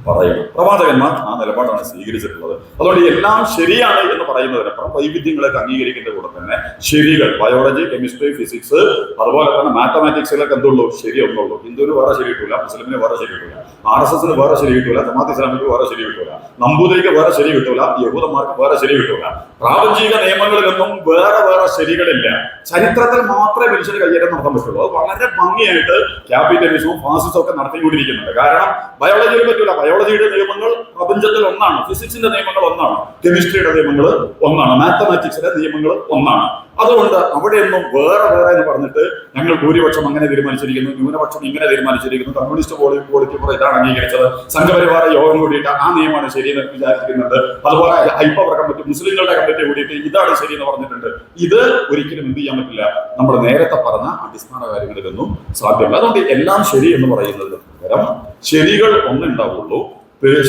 [SPEAKER 1] പറയണം. പ്രവാചകന്മാർ ആ നിലപാടാണ് സ്വീകരിച്ചിട്ടുള്ളത്. അതുകൊണ്ട് എല്ലാം ശരിയാണ് എന്ന് പറയുന്നതിനപ്പുറം വൈവിധ്യങ്ങളൊക്കെ അംഗീകരിക്കുന്ന കൂടെ തന്നെ ശരികൾ, ബയോളജി, കെമിസ്ട്രി, ഫിസിക്സ്, അതുപോലെ തന്നെ മാത്തമാറ്റിക്സിലൊക്കെ എന്തുള്ളൂ? ശരിയൊന്നുള്ളൂ. ഹിന്ദുവിന് വേറെ ശരി കിട്ടൂല, മുസ്ലിമിന് വേറെ ശരി കിട്ടൂല, RSSന് വേറെ ശരി കിട്ടൂല, ജമാഅത്ത് ഇസ്ലാമിക്ക് വേറെ ശരി കിട്ടൂല, നമ്പൂതിരിക്ക് വേറെ ശരി കിട്ടൂല, യഹൂദന്മാർക്ക് വേറെ ശരി കിട്ടൂല. പ്രാപഞ്ചിക നിയമങ്ങളിലൊന്നും വേറെ ശരികളില്ല. ചരിത്രത്തിൽ മാത്രമേ മനുഷ്യന് കയ്യേറ്റം നടത്താൻ പറ്റുള്ളൂ. അത് വളരെ ഭംഗിയായിട്ട് ക്യാപിറ്റലിസവും ഫാസിസവും ഒക്കെ നടത്തിക്കൊണ്ടിരിക്കുന്നുണ്ട്. കാരണം ബയോളജിയെ പറ്റൂല. ബയോളജിയുടെ നിയമങ്ങൾ പ്രപഞ്ചത്തിൽ ഒന്നാണ്, ഫിസിക്സിന്റെ നിയമങ്ങൾ ഒന്നാണ്, കെമിസ്ട്രിയുടെ നിയമങ്ങൾ ഒന്നാണ്, മാത്തമാറ്റിക്സിന്റെ നിയമങ്ങൾ ഒന്നാണ്. അതുകൊണ്ട് അവിടെയൊന്നും വേറെ എന്ന് പറഞ്ഞിട്ട് ഞങ്ങൾ ഭൂരിപക്ഷം അങ്ങനെ തീരുമാനിച്ചിരിക്കുന്നു, ന്യൂനപക്ഷം ഇങ്ങനെ തീരുമാനിച്ചിരിക്കുന്നു, കമ്മ്യൂണിസ്റ്റ് പോളിറ്റി ഇതാണ് അംഗീകരിച്ചത്, സംഘപരിവാര യോഗം കൂടിയിട്ട് ആ നിയമമാണ് ശരിയെന്ന് വിചാരിക്കുന്നുണ്ട്, അതുപോലെ ഹൈപ്പവർ കമ്മിറ്റി, മുസ്ലിങ്ങളുടെ കമ്മിറ്റി കൂടിയിട്ട് ഇതാണ് ശരിയെന്ന് പറഞ്ഞിട്ടുണ്ട്. ഇത് ഒരിക്കലും എന്ത് ചെയ്യാൻ പറ്റില്ല, നമ്മൾ നേരത്തെ പറഞ്ഞ അടിസ്ഥാന കാര്യങ്ങളിലൊന്നും സാധ്യമല്ല. അതുകൊണ്ട് എല്ലാം ശരി എന്ന് പറയുന്നതിന് പകരം ശരികൾ ഒന്നുണ്ടാവുള്ളൂ.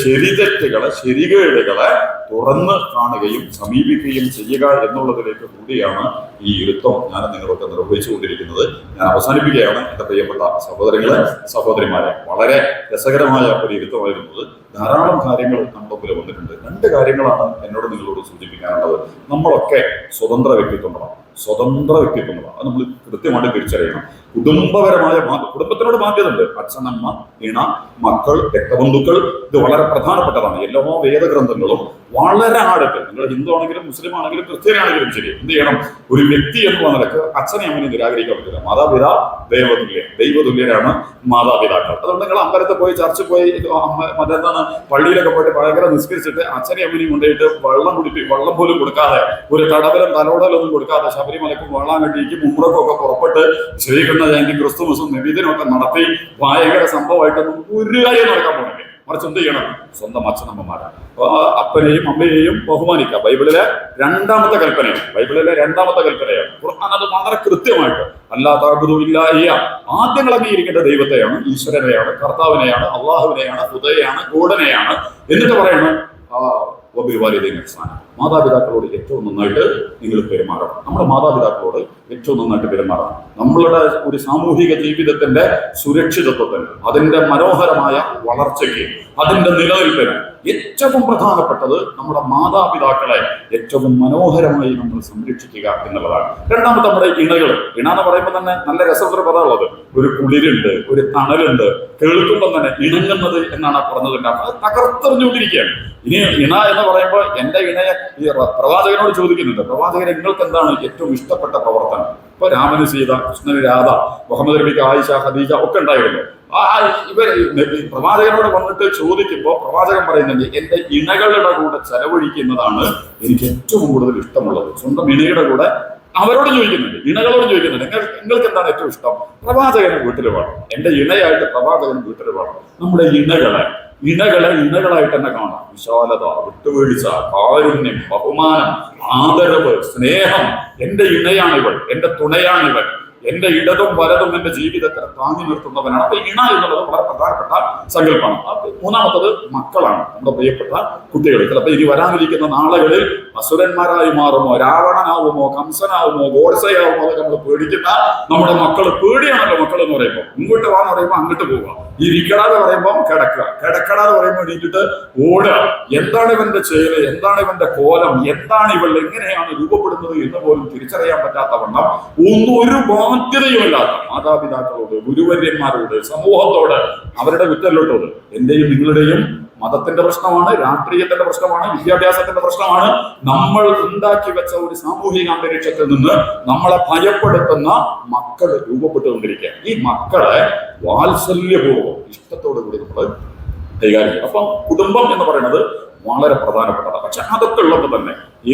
[SPEAKER 1] ശരിതെറ്റുകളെ, ശരികേടുകളെ തുറന്ന് കാണുകയും സമീപിക്കുകയും ചെയ്യുക എന്നുള്ളതിലേക്ക് കൂടിയാണ് ഈ ഇരുത്തം ഞാൻ നിങ്ങളൊക്കെ നിർവഹിച്ചുകൊണ്ടിരിക്കുന്നത്. ഞാൻ അവസാനിപ്പിക്കുകയാണ്. എൻ്റെ പ്രിയപ്പെട്ട സഹോദരങ്ങളെ, സഹോദരിമാരെ, വളരെ രസകരമായ ഒരു ഇരുത്തമായിരുന്നത്. ധാരാളം കാര്യങ്ങൾ നമ്മുടെ മുമ്പിൽ വന്നിട്ടുണ്ട്. 2 കാര്യങ്ങളാണ് എന്നോട് നിങ്ങളോട് സൂചിപ്പിക്കാനുള്ളത്. നമ്മളൊക്കെ സ്വതന്ത്ര വ്യക്തിത്വങ്ങളാണ്. സ്വതന്ത്ര വ്യക്തിത്വങ്ങളാണ്. അത് നമ്മൾ കൃത്യമായിട്ട് തിരിച്ചറിയണം. കുടുംബപരമായ കുടുംബത്തിനോട് ബാധ്യതയുണ്ട്. അച്ഛനമ്മ, ഇണ, മക്കൾ, രക്തബന്ധുക്കൾ, ഇത് വളരെ പ്രധാനപ്പെട്ടതാണ്. എല്ലാ വേദഗ്രന്ഥങ്ങളും വളരെ ആഴത്തിൽ, നിങ്ങൾ ഹിന്ദു ആണെങ്കിലും മുസ്ലിം ആണെങ്കിലും ക്രിസ്ത്യൻ ആണെങ്കിലും ശരി, എന്ത് ചെയ്യണം? ഒരു വ്യക്തി എന്നുള്ള നിലക്ക് അച്ഛനെ അമ്മനെ നിരാകരിക്കാൻ പറ്റില്ല. മാതാപിതാ ദൈവതുല്യരാണ് മാതാപിതാക്കൾ. അതുകൊണ്ട് നിങ്ങൾ അമ്പലത്തിൽ പോയി, ചർച്ചിൽ പോയി, മറ്റെന്താണ് പള്ളിയിലൊക്കെ പോയിട്ട് ഭയങ്കര നിസ്കരിച്ചിട്ട് അച്ഛനെ അമ്മനെയും കൊണ്ടുപോയിട്ട് വെള്ളം പോലും കൊടുക്കാതെ, ഒരു കടവലും തലോടലൊന്നും കൊടുക്കാതെ ശബരിമലക്കും വേളാങ്കണ്ണിക്കും ഉംറക്കും പുറപ്പെട്ട് ശ്രീകൃഷ്ണ ജയന്തി ക്രിസ്തുമസും നിവേദനമൊക്കെ നടത്തി ഭയങ്കര സംഭവമായിട്ടൊന്നും ഒരു കാര്യം നടക്കാൻ പോകണില്ല. മറിച്ച് എന്ത് ചെയ്യണം? സ്വന്തം അച്ഛനമ്മമാരാണ്. അപ്പനെയും അമ്മയെയും ബഹുമാനിക്കുക. ബൈബിളിലെ രണ്ടാമത്തെ കൽപ്പനയാണ്. ഖുർആൻ അത് വളരെ കൃത്യമായിട്ട് ആദ്യങ്ങൾ അംഗീകരിക്കേണ്ട ദൈവത്തെയാണ്, ഈശ്വരനെയാണ്, കർത്താവിനെയാണ്, അള്ളാഹുവിനെയാണ്, ഹുദയെയാണ്, ഗോഡനെയാണ്. എന്നിട്ട് പറയണം മാതാപിതാക്കളോട് ഏറ്റവും നന്നായിട്ട് നിങ്ങൾ പെരുമാറണം. നമ്മുടെ മാതാപിതാക്കളോട് ഏറ്റവും നന്നായിട്ട് പെരുമാറണം. നമ്മളുടെ ഒരു സാമൂഹിക ജീവിതത്തിന്റെ സുരക്ഷിതത്വത്തിന്, അതിന്റെ മനോഹരമായ വളർച്ചയ്ക്ക്, അതിന്റെ നിലനിൽപ്പിന് ഏറ്റവും പ്രധാനപ്പെട്ടത് നമ്മുടെ മാതാപിതാക്കളെ ഏറ്റവും മനോഹരമായി നമ്മൾ സംരക്ഷിക്കുക എന്നുള്ളതാണ്. രണ്ടാമത്തെ നമ്മുടെ ഇണ എന്ന് പറയുമ്പോൾ തന്നെ നല്ല രസമുള്ള പദമുള്ളത്. ഒരു കുളിരുണ്ട്, ഒരു തണലുണ്ട്, കേൾക്കുമ്പോൾ തന്നെ ഇണങ്ങുന്നത് എന്നാണ് പറഞ്ഞതിന്റെ അർത്ഥം. അത് തകർത്തെറിഞ്ഞുകൊണ്ടിരിക്കുകയാണ്. ഇനി ഇണ എന്ന് പറയുമ്പോൾ എന്റെ ഇണയെ ഈ പ്രവാചകനോട് ചോദിക്കുന്നുണ്ട്, പ്രവാചകൻ നിങ്ങൾക്ക് എന്താണ് ഏറ്റവും ഇഷ്ടപ്പെട്ട പ്രവർത്തനം? ഇപ്പൊ രാമന് സീത, കൃഷ്ണന് രാധ, മുഹമ്മദ് നബിക്ക് ആയിഷ, ഖദീജ ഒക്കെ ഉണ്ടായിരുന്നു. പ്രവാചകനോട് വന്നിട്ട് ചോദിക്കുമ്പോൾ പ്രവാചകൻ പറയുന്നുണ്ട്, എന്റെ ഇണകളുടെ കൂടെ ചെലവഴിക്കുന്നതാണ് എനിക്ക് ഏറ്റവും കൂടുതൽ ഇഷ്ടമുള്ളത്. സ്വന്തം ഇണയുടെ കൂടെ അവരോട് ചോദിക്കുന്നുണ്ട്, ഇണകളോട് ചോദിക്കുന്നുണ്ട്, നിങ്ങൾക്ക് എന്താണ് ഏറ്റവും ഇഷ്ടം? പ്രവാചകന് വീട്ടിൽ വേണം, എന്റെ ഇണയായിട്ട് പ്രവാചകന് വീട്ടിൽ വേണം. നമ്മുടെ ഇണകളായിട്ട് തന്നെ കാണാം. വിശാലത, വിട്ടുവീഴ്ച, കാരുണ്യം, ബഹുമാനം, ആദരവ്, സ്നേഹം. എന്റെ ഇണയാണിവൾ, എന്റെ തുണയാണിവൾ, എന്റെ ഇടതും വലതും എന്റെ ജീവിതത്തെ താങ്ങി നിർത്തുന്നവനാണ്. അപ്പൊ ഇണ എന്നുള്ളത് വളരെ പ്രധാനപ്പെട്ട സങ്കല്പമാണ്. മൂന്നാമത്തത് മക്കളാണ്, നമ്മുടെ പ്രിയപ്പെട്ട കുട്ടികൾ. ചിലപ്പോൾ ഇനി വരാനിരിക്കുന്ന നാളുകളിൽ അസുരന്മാരായി മാറുമോ, രാവണനാവുമോ, കംസനാവുമോ, ഗോഡ്സയാവുമോ അതൊക്കെ നമ്മൾ പേടിക്കുന്ന നമ്മുടെ മക്കൾ. പേടിയാണല്ലോ മക്കൾ എന്ന് പറയുമ്പോൾ. ഇങ്ങോട്ട് വാന്ന് പറയുമ്പോൾ അങ്ങോട്ട് പോവുക, ഇരിക്കടാന്ന് പറയുമ്പോൾ കിടക്കടാന്ന് പറയുമ്പോൾ എണീറ്റിട്ട് ഓടുക. എന്താണ് ഇവന്റെ ചേല്, എന്താണ് ഇവന്റെ കോലം, എന്താണ് ഇവൾ, എങ്ങനെയാണ് രൂപപ്പെടുന്നത് എന്ന് പോലും തിരിച്ചറിയാൻ പറ്റാത്ത വണ്ണം ഒരു ബാധ്യതയുമില്ലാത്ത മാതാപിതാക്കളോട്, ഗുരുവര്യന്മാരോട്, സമൂഹത്തോട്, അവരുടെ വിട്ടല്ലോട്ടോട്. എന്റെയും നിങ്ങളുടെയും മതത്തിന്റെ പ്രശ്നമാണ്, രാഷ്ട്രീയത്തിന്റെ പ്രശ്നമാണ്, വിദ്യാഭ്യാസത്തിന്റെ പ്രശ്നമാണ്. നമ്മൾ ഉണ്ടാക്കി വെച്ച ഒരു സാമൂഹിക അന്തരീക്ഷത്തിൽ നിന്ന് നമ്മളെ ഭയപ്പെടുത്തുന്ന മക്കൾ രൂപപ്പെട്ടുകൊണ്ടിരിക്കുക. ഈ മക്കളെ വാത്സല്യപൂർവ്വം ഇഷ്ടത്തോടു കൂടി നമ്മൾ കൈകാര്യം ചെയ്യും. അപ്പം കുടുംബം എന്ന് പറയുന്നത് വളരെ പ്രധാനപ്പെട്ടതാണ്. പക്ഷെ അതൊക്കെ ഉള്ളപ്പോൾ തന്നെ ഈ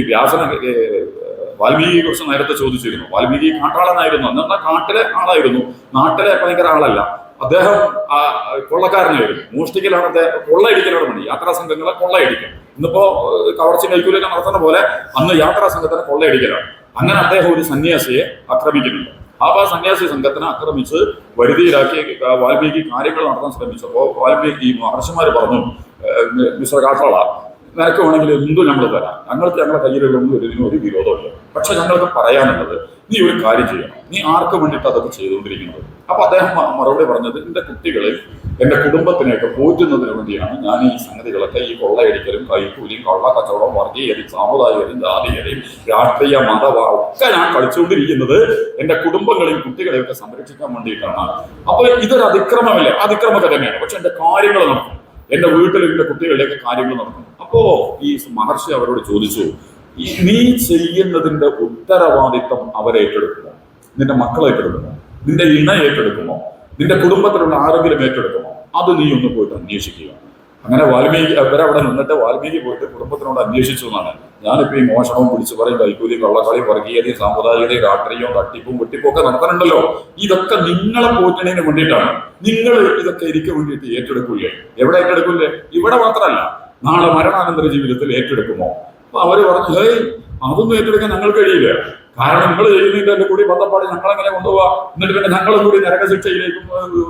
[SPEAKER 1] വാൽമീകിയെ കുറിച്ച് നേരത്തെ ചോദിച്ചിരുന്നു. വാൽമീകി കാട്ടാളനായിരുന്നു, എന്നാൽ കാട്ടിലെ ആളായിരുന്നു, നാട്ടിലെ ഭയങ്കര ആളല്ല. അദ്ദേഹം കൊള്ളക്കാരനായിരുന്നു. മോഷ്ടിക്കലാണ് അദ്ദേഹം, കൊള്ളയടിക്കലാണ് പണി. യാത്രാ സംഘങ്ങളെ കൊള്ളയടിക്കും. ഇന്നിപ്പോ കവർച്ച കൈക്കൂലൊക്കെ നടത്തുന്ന പോലെ അന്ന് യാത്രാ സംഘത്തിനെ കൊള്ളയടിക്കലാണ്. അങ്ങനെ അദ്ദേഹം ഒരു സന്യാസിയെ ആക്രമിക്കുന്നുണ്ട്. ആ സന്യാസി സംഘത്തിനെ ആക്രമിച്ച് വരുതിയിലാക്കി വാൽമീകി കാര്യങ്ങൾ നടത്താൻ ശ്രമിച്ചപ്പോൾ വാൽമീകി മഹർഷിമാര് പറഞ്ഞു, മിസ്റ്റർ കാട്ടാള, നിനക്ക് വേണമെങ്കിൽ എന്തും നമ്മൾ തരാം, ഞങ്ങൾക്ക് ഞങ്ങളുടെ കയ്യിലുള്ളൊന്നും ഇതിനും ഒരു വിരോധമില്ല. പക്ഷെ ഞങ്ങൾക്ക് പറയാനുള്ളത്, നീ ഒരു കാര്യം ചെയ്യണം, നീ ആർക്ക് വേണ്ടിയിട്ട് അതൊക്കെ ചെയ്തുകൊണ്ടിരിക്കുന്നത്? അപ്പൊ അദ്ദേഹം മറുപടി പറഞ്ഞത്, എന്റെ കുട്ടികളെ, എന്റെ കുടുംബത്തിനെയൊക്കെ പോറ്റുന്നതിന് വേണ്ടിയാണ് ഞാൻ ഈ സംഗതികളൊക്കെ, ഈ കൊള്ളയടിക്കലും, കൈക്കൂലിയും, കള്ളക്കച്ചവടവും, വർഗീയതയും, സാമുദായികതയും, ജാതീയതയും, രാഷ്ട്രീയ മതവ ഒക്കെ ഞാൻ കളിച്ചുകൊണ്ടിരിക്കുന്നത് എന്റെ കുടുംബങ്ങളെയും കുട്ടികളെയൊക്കെ സംരക്ഷിക്കാൻ വേണ്ടിയിട്ടാണ്. അപ്പൊ ഇതൊരു അതിക്രമമില്ല, അതിക്രമമൊക്കെ തന്നെയാണ്. പക്ഷെ എന്റെ കാര്യങ്ങൾ നടക്കും, എന്റെ വീട്ടിൽ എന്റെ കുട്ടികളിലേക്ക് കാര്യങ്ങൾ നടക്കും. അപ്പോ ഈ മഹർഷി അവരോട് ചോദിച്ചു, നീ ചെയ്യുന്നതിന്റെ ഉത്തരവാദിത്വം അവരെ ഏറ്റെടുക്കുമോ? നിന്റെ മക്കളെ ഏറ്റെടുക്കുമോ? നിന്റെ ഇണ ഏറ്റെടുക്കുമോ? നിന്റെ കുടുംബത്തിലുള്ള ആരെങ്കിലും ഏറ്റെടുക്കുമോ? അത് നീ ഒന്ന് പോയിട്ട് അന്വേഷിക്കുക. അങ്ങനെ വാൽമീകി അവരവിടെ നിന്നിട്ട് വാൽമീകി പോയിട്ട് കുടുംബത്തിനോട് അന്വേഷിച്ചു എന്നാണ്. ഞാനിപ്പോ ഈ മോഷണവും പിടിച്ചു പറയും, കൈക്കൂലിയും, കള്ളക്കളിയും, വർഗീയതയും, സാമുദായികതയും, രാഷ്ട്രീയവും, തട്ടിപ്പും വെട്ടിപ്പും ഒക്കെ നടത്താനുണ്ടല്ലോ. ഇതൊക്കെ നിങ്ങളെ പോറ്റുന്നതിന് വേണ്ടിയിട്ടാണ്. നിങ്ങൾ ഇതൊക്കെ എനിക്ക് വേണ്ടിയിട്ട് ഏറ്റെടുക്കൂലേ? എവിടെ ഏറ്റെടുക്കൂലേ? ഇവിടെ മാത്രമല്ല, നാളെ മരണാനന്തര ജീവിതത്തിൽ ഏറ്റെടുക്കുമോ? അപ്പൊ അവര് പറഞ്ഞു, ഹേയ്, അതൊന്നും ഏറ്റെടുക്കാൻ ഞങ്ങൾക്ക് കഴിയില്ല. കാരണം നിങ്ങൾ ചെയ്യുന്നതിന്റെ കൂടി ബന്ധപ്പാട് ഞങ്ങളെങ്ങനെ കൊണ്ടുപോവാ, എന്നിട്ട് പിന്നെ ഞങ്ങളും കൂടി നരകശിക്ഷയിലേക്കും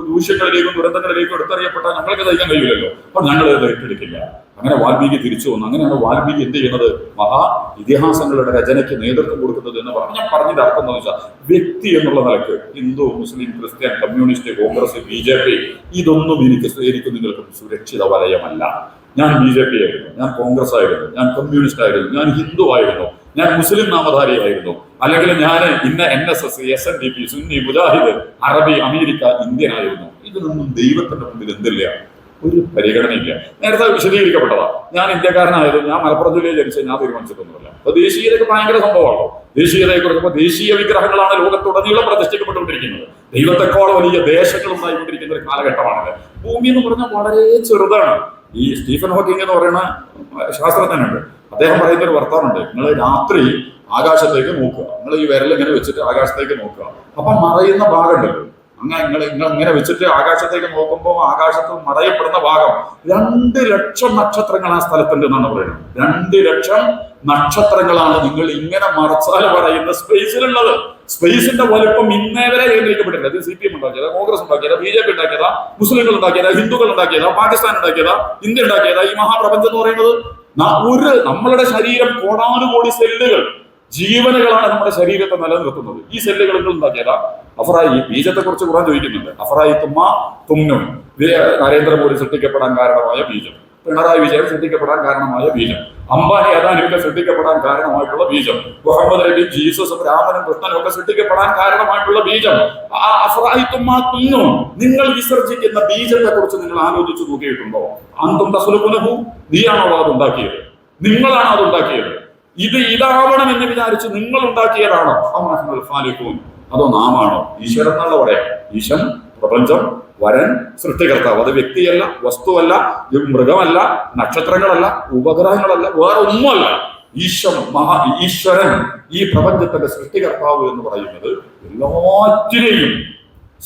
[SPEAKER 1] ദൂഷ്യങ്ങളിലേക്കും ദുരന്തങ്ങളിലേക്കും എടുത്തറിയപ്പെട്ടാൽ ഞങ്ങൾക്ക് സഹിക്കാൻ കഴിയില്ലല്ലോ. അപ്പൊ ഞങ്ങൾ ഇത് ഏറ്റെടുക്കില്ല. അങ്ങനെ വാൽമീകി തിരിച്ചു വന്നു. അങ്ങനെയാണ് വാൽമീകി എന്ത് ചെയ്യുന്നത്? മഹാ ഇതിഹാസങ്ങളുടെ രചനയ്ക്ക് നേതൃത്വം കൊടുക്കുന്നത് എന്ന് പറഞ്ഞു. ഞാൻ പറഞ്ഞതിന്റെ അർത്ഥം എന്ന് വെച്ചാൽ, വ്യക്തി എന്നുള്ള നിലക്ക് ഹിന്ദു, മുസ്ലിം, ക്രിസ്ത്യൻ, കമ്മ്യൂണിസ്റ്റ്, കോൺഗ്രസ്, BJP ഇതൊന്നും എനിക്ക് നിങ്ങൾക്ക് സുരക്ഷിത വലയമല്ല. ഞാൻ BJP ആയിരുന്നു, ഞാൻ കോൺഗ്രസ് ആയിരുന്നു, ഞാൻ കമ്മ്യൂണിസ്റ്റ് ആയിരുന്നു, ഞാൻ ഹിന്ദു ആയിരുന്നു, ഞാൻ മുസ്ലിം നാമധാരിയായിരുന്നു. അല്ലെങ്കിൽ ഞാൻ ഇന്ന NSS, SNDP, സുന്നി, മുജാഹിദ്, അറബി, അമേരിക്ക, ഇന്ത്യൻ ആയിരുന്നു. ഇതിനൊന്നും ദൈവത്തിന്റെ മുമ്പിൽ എന്തില്ല, ഒരു പരിഗണനയില്ല. നേരത്തെ വിശദീകരിക്കപ്പെട്ടതാ. ഞാൻ ഇന്ത്യക്കാരനായത്, ഞാൻ മലപ്പുറം ജില്ലയിൽ ജനിച്ചത് ഞാൻ തീരുമാനിച്ചിട്ടൊന്നുമില്ല. അപ്പൊ ദേശീയതയൊക്കെ ഭയങ്കര സംഭവമാണോ? ദേശീയതയെ കുറിച്ച് ദേശീയ വിഗ്രഹങ്ങളാണ് ലോകത്തുടനീളം പ്രതിഷ്ഠിക്കപ്പെട്ടുകൊണ്ടിരിക്കുന്നത്. ദൈവത്തെക്കാൾ വലിയ ദേശങ്ങൾ ഉണ്ടായിക്കൊണ്ടിരിക്കുന്ന ഒരു കാലഘട്ടമാണിത്. ഭൂമി എന്ന് പറഞ്ഞാൽ വളരെ ചെറുതാണ്. ഈ സ്റ്റീഫൻ ഹോക്കിംഗ് എന്ന് പറയുന്ന ശാസ്ത്രജ്ഞനുണ്ട്. അദ്ദേഹം പറയുന്ന ഒരു വർത്തമാനമുണ്ട്. നിങ്ങൾ രാത്രി ആകാശത്തേക്ക് നോക്കുക, നിങ്ങൾ ഈ വിരൽ ഇങ്ങനെ വെച്ചിട്ട് ആകാശത്തേക്ക് നോക്കുക, അപ്പൊ മറയുന്ന ഭാഗമുണ്ടല്ലോ, നിങ്ങൾ ഇങ്ങനെ വെച്ചിട്ട് ആകാശത്തേക്ക് നോക്കുമ്പോൾ ആകാശത്ത് മറയപ്പെടുന്ന ഭാഗം 2 ലക്ഷം നക്ഷത്രങ്ങൾ ആ സ്ഥലത്തുണ്ട് എന്നാണ് പറയുന്നത്. 2 ലക്ഷം നക്ഷത്രങ്ങളാണ് നിങ്ങൾ ഇങ്ങനെ മറച്ചാൽ പറയുന്ന സ്പേസിലുള്ളത്. സ്പേസിന്റെ വലുപ്പം ഇന്നേ വരെ കേന്ദ്രീകരിക്കപ്പെട്ടില്ല. അത് CPM ഉണ്ടാക്കിയതാ, കോൺഗ്രസ് ഉണ്ടാക്കിയതാ, BJP ഉണ്ടാക്കിയതാ, മുസ്ലിങ്ങൾ ഉണ്ടാക്കിയതാ, ഹിന്ദുക്കൾ ഉണ്ടാക്കിയതാ, പാകിസ്ഥാൻ ഉണ്ടാക്കിയതാ, ഇന്ത്യ ഉണ്ടാക്കിയതാ. ഈ മഹാപ്രപഞ്ചം എന്ന് പറയുന്നത് നമ്മളുടെ ശരീരം കോടാനുകോടി സെല്ലുകൾ, ജീവനുകളാണ് നമ്മുടെ ശരീരത്തെ നിലനിർത്തുന്നത്. ഈ സെല്ലുകൾ ഉണ്ടാക്കിയതാ. അഫറായി ബീജത്തെ കുറിച്ച് ഖുർആൻ ചോദിക്കുന്നുണ്ട്. അഫറായി തുമ്നും നരേന്ദ്രമോദി സൃഷ്ടിക്കപ്പെടാൻ കാരണമായ ബീജം, പിണറായി വിജയൻ സൃഷ്ടിക്കപ്പെടാൻ കാരണമായ ബീജം, അംബാനി അദാനിയൊക്കെ സൃഷ്ടിക്കപ്പെടാൻ കാരണമായിട്ടുള്ള ബീജം, മുഹമ്മദ് നബി, ജീസസും രാമനും കൃഷ്ണനും ഒക്കെ സൃഷ്ടിക്കപ്പെടാൻ കാരണമായിട്ടുള്ള ബീജം. അഫറായി തുമ്നും, നിങ്ങൾ വിസർജിക്കുന്ന ബീജത്തെ കുറിച്ച് നിങ്ങൾ ആലോചിച്ചു നോക്കിയിട്ടുണ്ടോ? അന്തും തസ്ലുഖുനഹു, നീയാണോ അതുണ്ടാക്കിയത്? നിങ്ങളാണോ അതുണ്ടാക്കിയത്? ഇതാവണം എന്ന് വിചാരിച്ച് നിങ്ങൾ ഉണ്ടാക്കിയതാണോ? അതോ നാമാണോ? ഈശ്വരൻ എന്നുള്ള പറയാം. ഈശ്വരൻ, പ്രപഞ്ചം, വരൻ, സൃഷ്ടികർത്താവ്. അത് വ്യക്തിയല്ല, വസ്തുവല്ല, മൃഗമല്ല, നക്ഷത്രങ്ങളല്ല, ഉപഗ്രഹങ്ങളല്ല, വേറെ ഒന്നുമല്ല. ഈശ്വരൻ, ഈ പ്രപഞ്ചത്തിന്റെ സൃഷ്ടികർത്താവ് എന്ന് പറയുന്നത് എല്ലാറ്റിനെയും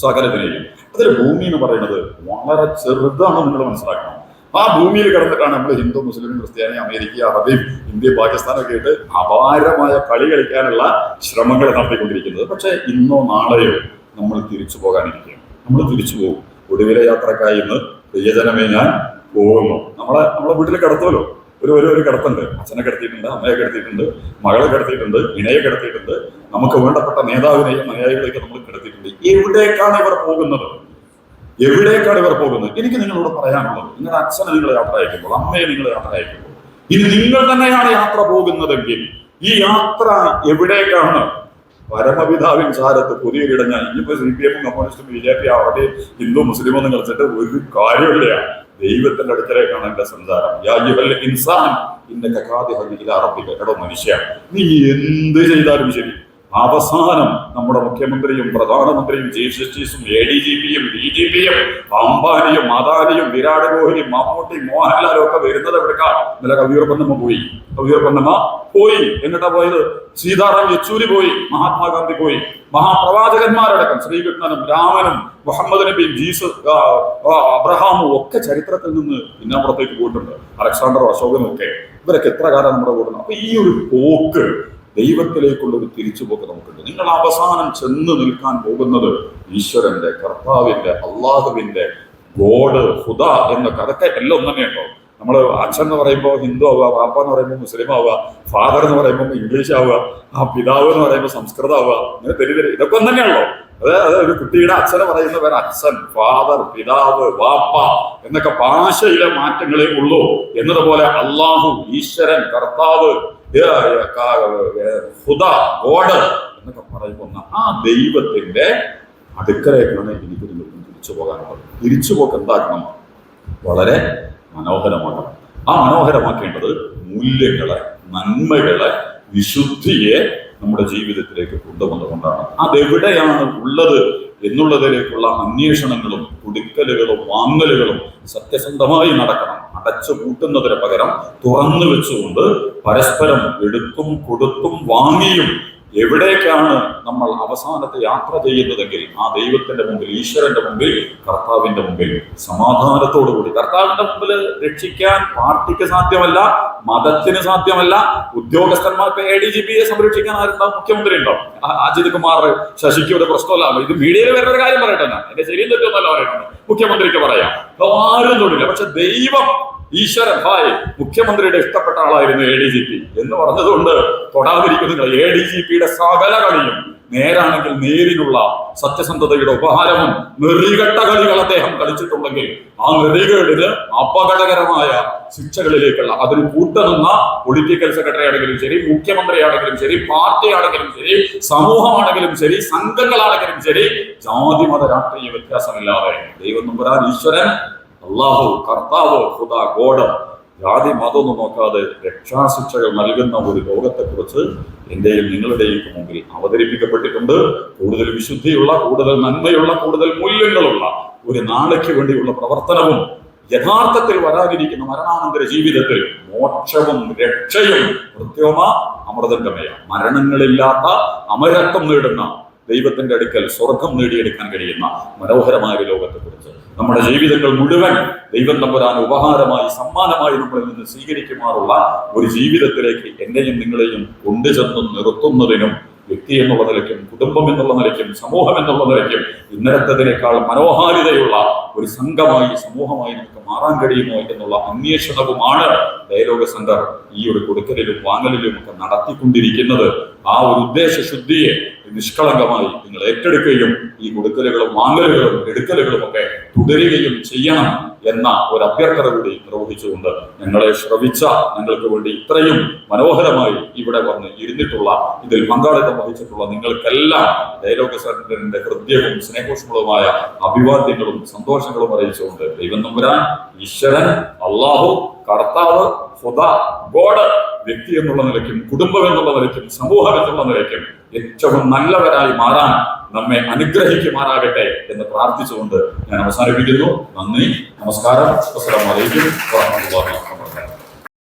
[SPEAKER 1] സകലത്തിനെയും. അതിൽ ഭൂമി എന്ന് പറയുന്നത് വളരെ ചെറുതാണ്, നിങ്ങൾ മനസ്സിലാക്കണം. ആ ഭൂമിയിൽ കിടന്നിട്ടാണ് നമ്മൾ ഹിന്ദു, മുസ്ലിം, ക്രിസ്ത്യാനി, അമേരിക്ക, അറബി, ഇന്ത്യ, പാകിസ്ഥാനൊക്കെ ആയിട്ട് അപാരമായ കളി കളിക്കാനുള്ള ശ്രമങ്ങൾ നടത്തിക്കൊണ്ടിരിക്കുന്നത്. പക്ഷെ ഇന്നോ നാളെയോ നമ്മൾ തിരിച്ചു പോകാനിരിക്കുകയാണ്. നമ്മൾ തിരിച്ചു പോകും. ഒടുവിലെ യാത്രക്കായി ഇന്ന് പ്രിയജനമേ ഞാൻ പോകുന്നു. നമ്മളെ വീട്ടിൽ കിടത്തുമല്ലോ, ഒരു കിടത്തുണ്ട്. അച്ഛനെ കിടത്തിയിട്ടുണ്ട്, അമ്മയെ കിടത്തിയിട്ടുണ്ട്, മകളെ കിടത്തിയിട്ടുണ്ട്, ഇണയെ കിടത്തിയിട്ടുണ്ട്, നമുക്ക് വേണ്ടപ്പെട്ട നേതാവിനെയും അനുയായികളെയൊക്കെ നമ്മൾ കിടത്തിയിട്ടുണ്ട്. എവിടേക്കാണ് ഇവർ പോകുന്നത്? എവിടേക്കാണ് ഇവർ പോകുന്നത്? എനിക്ക് നിങ്ങളോട് പറയാനുള്ളത്, നിങ്ങളുടെ അച്ഛനെ നിങ്ങൾ യാത്ര അയക്കുമ്പോൾ, അമ്മയെ നിങ്ങൾ യാത്ര അയക്കുമ്പോൾ, ഇനി നിങ്ങൾ തന്നെയാണ് യാത്ര പോകുന്നതെങ്കിൽ ഈ യാത്ര എവിടേക്കാണ്? പരമപിതാവിൻ ചാരത്ത് പുതിയൊരിടഞ്ഞ. ഇനിയിപ്പോ CPM, കമ്മ്യൂണിസ്റ്റും, BJP, അവിടെ ഹിന്ദു, മുസ്ലിം ഒന്നും കളിച്ചിട്ട് ഒരു കാര്യമില്ല. ദൈവത്തിന്റെ അടുക്കലേക്കാണ് എന്റെ സഞ്ചാരം. ഇൻസാൻ എടോ മനുഷ്യ, നീ എന്ത് ചെയ്താലും ശരി, അവസാനം നമ്മുടെ മുഖ്യമന്ത്രിയും പ്രധാനമന്ത്രിയും ചീഫ് ജസ്റ്റിസും ADGPയും DGPയും അംബാനിയും അദാനിയും വിരാട് കോഹ്ലിയും മമ്മൂട്ടി മോഹൻലാലും ഒക്കെ വരുന്നത് എവിടേക്കാ? ഇന്നലെ കവിയൂർ പൊന്നമ്മ പോയി. എന്നിട്ടാ പോയത്? സീതാറാം യെച്ചൂരി പോയി, മഹാത്മാഗാന്ധി പോയി, മഹാപ്രവാചകന്മാരടക്കം ശ്രീകൃഷ്ണനും രാമനും മുഹമ്മദ് നബിയും അബ്രഹാമും ഒക്കെ ചരിത്രത്തിൽ നിന്ന് പിന്നാമ്പുറത്തേക്ക് പോയിട്ടുണ്ട്. അലക്സാണ്ടറും അശോകനും ഒക്കെ. ഇവരൊക്കെ എത്ര കാലം നമ്മുടെ കൂടെ. അപ്പൊ ഈ ഒരു പോക്ക്, ദൈവത്തിലേക്കുള്ള ഒരു തിരിച്ചുപോക്ക് നമുക്കുണ്ട്. നിങ്ങൾ അവസാനം ചെന്ന് നിൽക്കാൻ പോകുന്നത് ഈശ്വരന്റെ, കർത്താവിന്റെ, അള്ളാഹുവിന്റെ, ഗോഡ്, ഹുദ എന്നൊക്കെ. അതൊക്കെ എല്ലാം ഒന്നു തന്നെയുണ്ടോ? നമ്മൾ അച്ഛൻ എന്ന് പറയുമ്പോൾ ഹിന്ദു ആവുക, പാപ്പ എന്ന് പറയുമ്പോൾ മുസ്ലിം ആവുക, ഫാദർ എന്ന് പറയുമ്പോൾ ഇംഗ്ലീഷ് ആവുക, പിതാവ് എന്ന് പറയുമ്പോൾ സംസ്കൃതം ആവുക, ഇങ്ങനെ തെരി ഇതൊക്കെ ഒന്നു തന്നെയാണല്ലോ. അതായത് ഒരു കുട്ടിയുടെ അച്ഛനെ പറയുന്നവർ അച്ഛൻ, ഫാദർ, പിതാവ്, വാപ്പ എന്നൊക്കെ ഭാഷയിലെ മാറ്റങ്ങളേ ഉള്ളൂ. എന്നതുപോലെ അള്ളാഹു, ഈശ്വരൻ, കർത്താവ്, ഹുദ, ഗോഡ് എന്നൊക്കെ പറയുന്ന ആ ദൈവത്തിന്റെ അടുക്കലേക്കാണ് എനിക്ക് നിങ്ങൾക്കും തിരിച്ചു പോകാനുള്ളത്. തിരിച്ചുപോക്ക് എന്താക്കണം? വളരെ മനോഹരമാക്കണം. ആ മനോഹരമാക്കേണ്ടത് മൂല്യങ്ങളെ, നന്മകളെ, വിശുദ്ധിയെ നമ്മുടെ ജീവിതത്തിലേക്ക് കൊണ്ടുവന്നുകൊണ്ടാണ്. അതെവിടെയാണ് ഉള്ളത് എന്നുള്ളതിലേക്കുള്ള അന്വേഷണങ്ങളും കുടിക്കലുകളും വാങ്ങലുകളും സത്യസന്ധമായി നടക്കണം. അടച്ചു പൂട്ടുന്നതിന് പകരം തുറന്നു വെച്ചുകൊണ്ട് പരസ്പരം എടുത്തും കൊടുത്തും വാങ്ങിയും എവിടേക്കാണ് നമ്മൾ അവസാനത്തെ യാത്ര ചെയ്യുന്നതെങ്കിൽ ആ ദൈവത്തിന്റെ മുമ്പിൽ, ഈശ്വരന്റെ മുമ്പിൽ, കർത്താവിന്റെ മുമ്പിൽ സമാധാനത്തോടുകൂടി. കർത്താവിന്റെ മുമ്പിൽ രക്ഷിക്കാൻ പാർട്ടിക്ക് സാധ്യമല്ല, മതത്തിന് സാധ്യമല്ല, ഉദ്യോഗസ്ഥന്മാർക്ക് ADGPയെ സംരക്ഷിക്കാൻ ആരുണ്ടാവും? മുഖ്യമന്ത്രി ഉണ്ടാവും. അജിത് കുമാർ, ശശിക്ക് ഒരു പ്രശ്നമല്ല. ഇത് മീഡിയയിൽ വേറൊരു കാര്യം പറയട്ടെ, എന്റെ ശരിയും തെറ്റൊന്നല്ല പറയുന്നത്. മുഖ്യമന്ത്രിക്ക് പറയാം, ആരും തൊഴില്ല. പക്ഷെ ദൈവം, ഈശ്വരൻ, മുഖ്യമന്ത്രിയുടെ ഇഷ്ടപ്പെട്ട ആളായിരുന്നു ADGP എന്ന് പറഞ്ഞതുകൊണ്ട് തൊടാതിരിക്കുന്ന ADGPയുടെ സകല കളിയും നേരാണെങ്കിൽ നേരിനുള്ള സത്യസന്ധതയുടെ ഉപഹാരവും നെറികെട്ട കളികൾ അദ്ദേഹം കളിച്ചിട്ടുണ്ടെങ്കിൽ ആ നെറികേടിന് അപകടകരമായ ശിക്ഷകളിലേക്കുള്ള അതിന് കൂട്ടുനിന്ന പൊളിറ്റിക്കൽ സെക്രട്ടറി ആണെങ്കിലും ശരി, മുഖ്യമന്ത്രിയാണെങ്കിലും ശരി, പാർട്ടി ആണെങ്കിലും ശരി, സമൂഹമാണെങ്കിലും ശരി, സംഘങ്ങളാണെങ്കിലും ശരി, ജാതി മത രാഷ്ട്രീയ വ്യത്യാസമില്ലാതെ ദൈവം നമ്പുരാൻ ഈശ്വരൻ അള്ളാഹു കർത്താവ് ഖുദാ ഗോഡ് ജാതി മതമൊന്നും നോക്കാതെ രക്ഷാശിക്ഷകൾ നൽകുന്ന ഒരു ലോകത്തെക്കുറിച്ച് എന്റെയും നിങ്ങളുടെയും മുമ്പിൽ അവതരിപ്പിക്കപ്പെട്ടിട്ടുണ്ട്. കൂടുതൽ വിശുദ്ധിയുള്ള, കൂടുതൽ നന്മയുള്ള, കൂടുതൽ മൂല്യങ്ങളുള്ള ഒരു നാളേക്ക് വേണ്ടിയുള്ള പ്രവർത്തനവും യഥാർത്ഥത്തിൽ വരാനിരിക്കുന്ന മരണാനന്തര ജീവിതത്തിൽ മോക്ഷവും രക്ഷയും കൃത്യമ അമൃതംഗമയ മരണങ്ങളില്ലാത്ത അമരത്വം നേടുന്ന ദൈവത്തിന്റെ അടുക്കൽ സ്വർഗം നേടിയെടുക്കാൻ കഴിയുന്ന മനോഹരമായ ഒരു ലോകത്തെക്കുറിച്ച് നമ്മുടെ ജീവിതങ്ങൾ മുഴുവൻ ദൈവം തമ്പുരാൻ ഉപഹാരമായി സമ്മാനമായി നമ്മളിൽ നിന്ന് സ്വീകരിക്കുമാറുള്ള ഒരു ജീവിതത്തിലേക്ക് എന്നെയും നിങ്ങളെയും കൊണ്ടുചെന്ന് നിർത്തുന്നതിനും വ്യക്തി എന്നുള്ള നിലയ്ക്കും, കുടുംബം എന്നുള്ള നിലയ്ക്കും, സമൂഹം എന്നുള്ള നിലയ്ക്കും ഇന്നലത്തതിനേക്കാൾ മനോഹാരിതയുള്ള ഒരു സംഘമായി, സമൂഹമായി നമുക്ക് മാറാൻ കഴിയുമോ എന്നുള്ള അന്വേഷണവുമാണ് ഡയലോഗ് സെന്റർ ഈ ഒരു കൊടുക്കലിലും വാങ്ങലിലും ഒക്കെ നടത്തിക്കൊണ്ടിരിക്കുന്നത്. ആ ഒരു ഉദ്ദേശശുദ്ധിയെ നിഷ്കളങ്കമായി നിങ്ങൾ ഏറ്റെടുക്കുകയും ഈ കൊടുക്കലുകളും വാങ്ങലുകളും എടുക്കലുകളും ഒക്കെ തുടരുകയും ചെയ്യണം എന്ന ഒരു അഭ്യർത്ഥന കൂടി നിർവഹിച്ചുകൊണ്ട് ഞങ്ങളെ ശ്രവിച്ച, ഞങ്ങൾക്ക് വേണ്ടി ഇത്രയും മനോഹരമായി ഇവിടെ വന്ന് ഇരുന്നിട്ടുള്ള, ഇതിൽ പങ്കാളിത്തം വഹിച്ചിട്ടുള്ള നിങ്ങൾക്കെല്ലാം ഡയലോഗ് സെന്ററിന്റെ ഹൃദ്യവും സ്നേഹോഷ്മളവുമായ അഭിവാദ്യങ്ങളും സന്തോഷങ്ങളും അറിയിച്ചുകൊണ്ട് ദൈവം നമ്പുരാൻ ഈശ്വരൻ അള്ളാഹു കർത്താവ് ഖുദാ ഗോഡ് വ്യക്തി എന്നുള്ള നിലയ്ക്കും, കുടുംബം എന്നുള്ള നിലയ്ക്കും, സമൂഹം എന്നുള്ള നിലയ്ക്കും ഏറ്റവും നല്ലവരായി മാറാൻ നമ്മെ അനുഗ്രഹിക്കുമാറാകട്ടെ എന്ന് പ്രാർത്ഥിച്ചുകൊണ്ട് ഞാൻ അവസാനിപ്പിക്കുന്നു. നന്ദി, നമസ്കാരം. അസ്സലാമു അലൈക്കും വറഹ്മത്തുള്ളാഹി